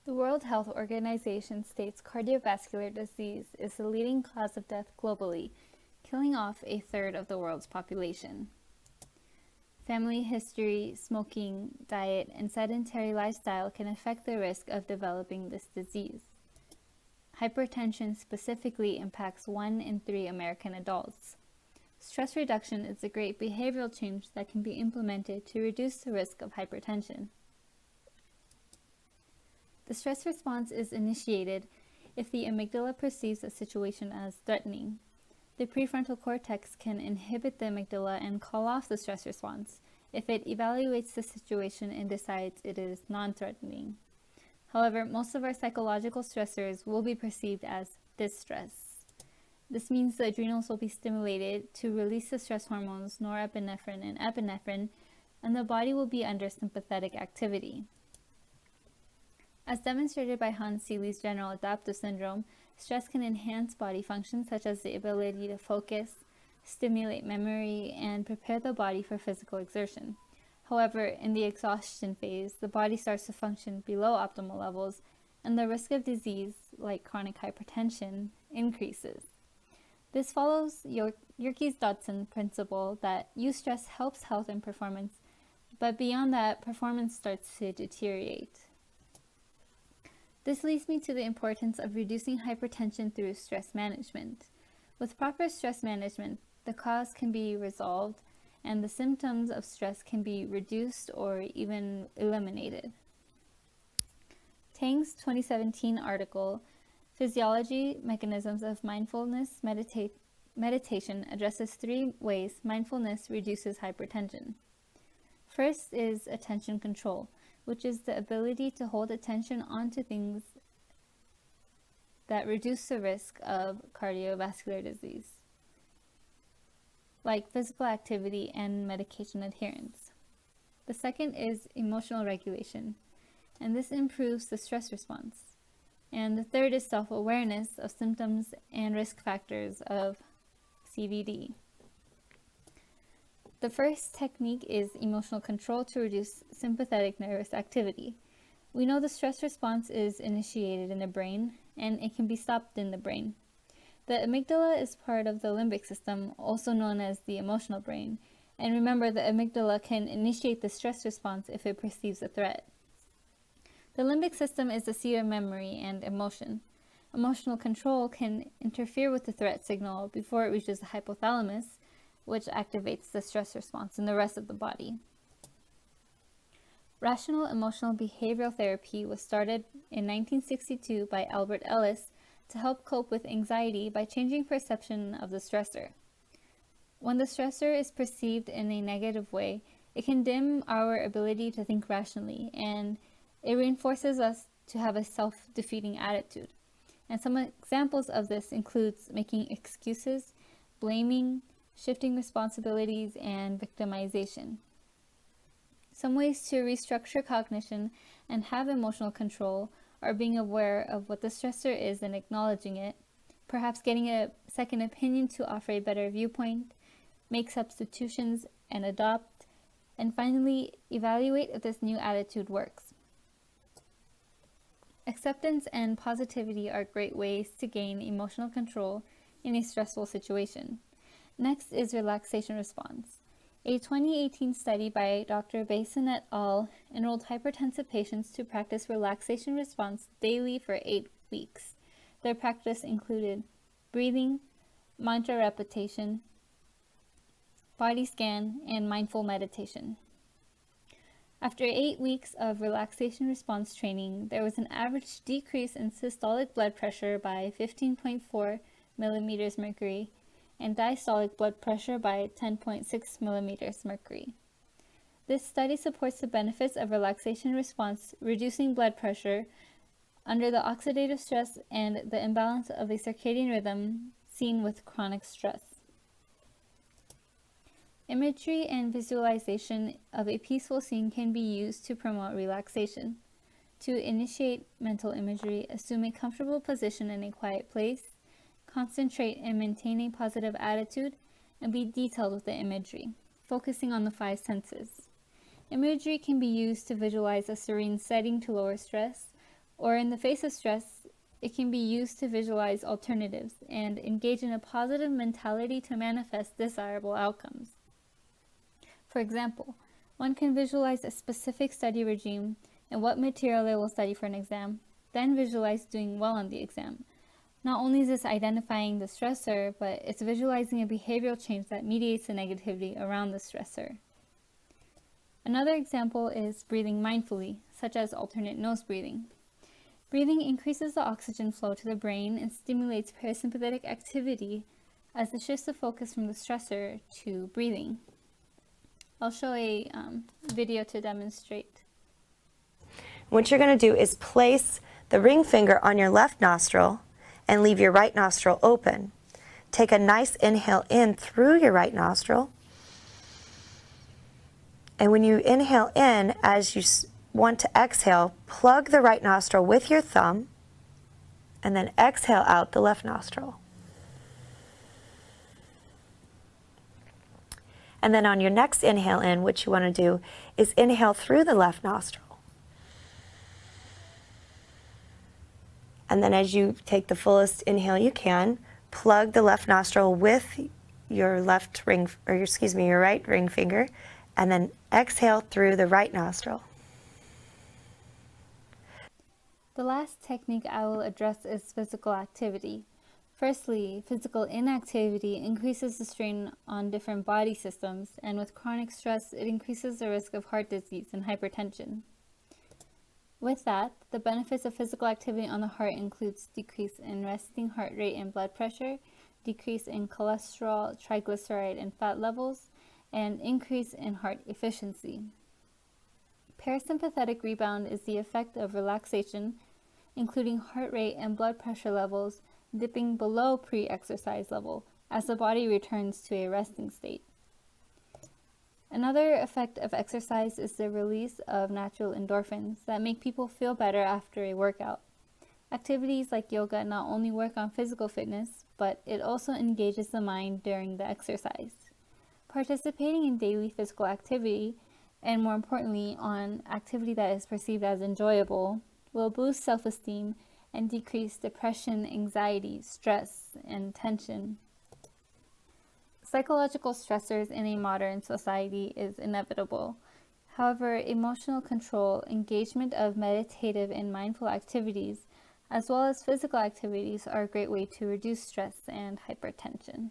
The World Health Organization states cardiovascular disease is the leading cause of death globally, killing off a third of the world's population. Family history, smoking, diet, and sedentary lifestyle can affect the risk of developing this disease. Hypertension specifically impacts 1 in 3 American adults. Stress reduction is a great behavioral change that can be implemented to reduce the risk of hypertension. The stress response is initiated if the amygdala perceives a situation as threatening. The prefrontal cortex can inhibit the amygdala and call off the stress response if it evaluates the situation and decides it is non-threatening. However, most of our psychological stressors will be perceived as distress. This means the adrenals will be stimulated to release the stress hormones norepinephrine and epinephrine, and the body will be under sympathetic activity. As demonstrated by Hans Selye's general adaptive syndrome, stress can enhance body functions such as the ability to focus, stimulate memory, and prepare the body for physical exertion. However, in the exhaustion phase, the body starts to function below optimal levels, and the risk of disease, like chronic hypertension, increases. This follows Yerkes-Dodson principle that eustress helps health and performance, but beyond that, performance starts to deteriorate. This leads me to the importance of reducing hypertension through stress management. With proper stress management, the cause can be resolved and the symptoms of stress can be reduced or even eliminated. Tang's 2017 article, Physiology Mechanisms of Mindfulness Meditation, addresses 3 ways mindfulness reduces hypertension. First is attention control, which is the ability to hold attention onto things that reduce the risk of cardiovascular disease, like physical activity and medication adherence. The second is emotional regulation, and this improves the stress response. And the third is self-awareness of symptoms and risk factors of CVD. The first technique is emotional control to reduce sympathetic nervous activity. We know the stress response is initiated in the brain, and it can be stopped in the brain. The amygdala is part of the limbic system, also known as the emotional brain. And remember, the amygdala can initiate the stress response if it perceives a threat. The limbic system is the seat of memory and emotion. Emotional control can interfere with the threat signal before it reaches the hypothalamus, which activates the stress response in the rest of the body. Rational emotional behavioral therapy was started in 1962 by Albert Ellis to help cope with anxiety by changing perception of the stressor. When the stressor is perceived in a negative way, it can dim our ability to think rationally, and it reinforces us to have a self-defeating attitude. And some examples of this includes making excuses, blaming, shifting responsibilities, and victimization. Some ways to restructure cognition and have emotional control are being aware of what the stressor is and acknowledging it, perhaps getting a second opinion to offer a better viewpoint, make substitutions and adopt, and finally evaluate if this new attitude works. Acceptance and positivity are great ways to gain emotional control in a stressful situation. Next is relaxation response. A 2018 study by Dr. Basin et al. Enrolled hypertensive patients to practice relaxation response daily for 8 weeks. Their practice included breathing, mantra repetition, body scan, and mindful meditation. After 8 weeks of relaxation response training, there was an average decrease in systolic blood pressure by 15.4 millimeters mercury and diastolic blood pressure by 10.6 millimeters mercury. This study supports the benefits of relaxation response, reducing blood pressure under the oxidative stress and the imbalance of a circadian rhythm seen with chronic stress. Imagery and visualization of a peaceful scene can be used to promote relaxation. To initiate mental imagery, assume a comfortable position in a quiet place, concentrate and maintain a positive attitude, and be detailed with the imagery, focusing on the 5 senses. Imagery can be used to visualize a serene setting to lower stress, Or in the face of stress, it can be used to visualize alternatives and engage in a positive mentality to manifest desirable outcomes. For example, one can visualize a specific study regime and what material they will study for an exam, then visualize doing well on the exam. Not only is this identifying the stressor, but it's visualizing a behavioral change that mediates the negativity around the stressor. Another example is breathing mindfully, such as alternate nose breathing. Breathing increases the oxygen flow to the brain and stimulates parasympathetic activity as it shifts the focus from the stressor to breathing. I'll show a video to demonstrate. What you're going to do is place the ring finger on your left nostril and leave your right nostril open. Take a nice inhale in through your right nostril. And when you inhale in, as you want to exhale, plug the right nostril with your thumb and then exhale out the left nostril. And then on your next inhale in, what you want to do is inhale through the left nostril. And then as you take the fullest inhale you can, plug the left nostril with your your right ring finger, and then exhale through the right nostril. The last technique I will address is physical activity. Firstly, physical inactivity increases the strain on different body systems, and with chronic stress, it increases the risk of heart disease and hypertension. With that, the benefits of physical activity on the heart includes decrease in resting heart rate and blood pressure, decrease in cholesterol, triglyceride, and fat levels, and increase in heart efficiency. Parasympathetic rebound is the effect of relaxation, including heart rate and blood pressure levels dipping below pre-exercise level as the body returns to a resting state. Another effect of exercise is the release of natural endorphins that make people feel better after a workout. Activities like yoga not only work on physical fitness, but it also engages the mind during the exercise. Participating in daily physical activity, and more importantly on activity that is perceived as enjoyable, will boost self-esteem and decrease depression, anxiety, stress, and tension. Psychological stressors in a modern society is inevitable. However, emotional control, engagement of meditative and mindful activities, as well as physical activities are a great way to reduce stress and hypertension.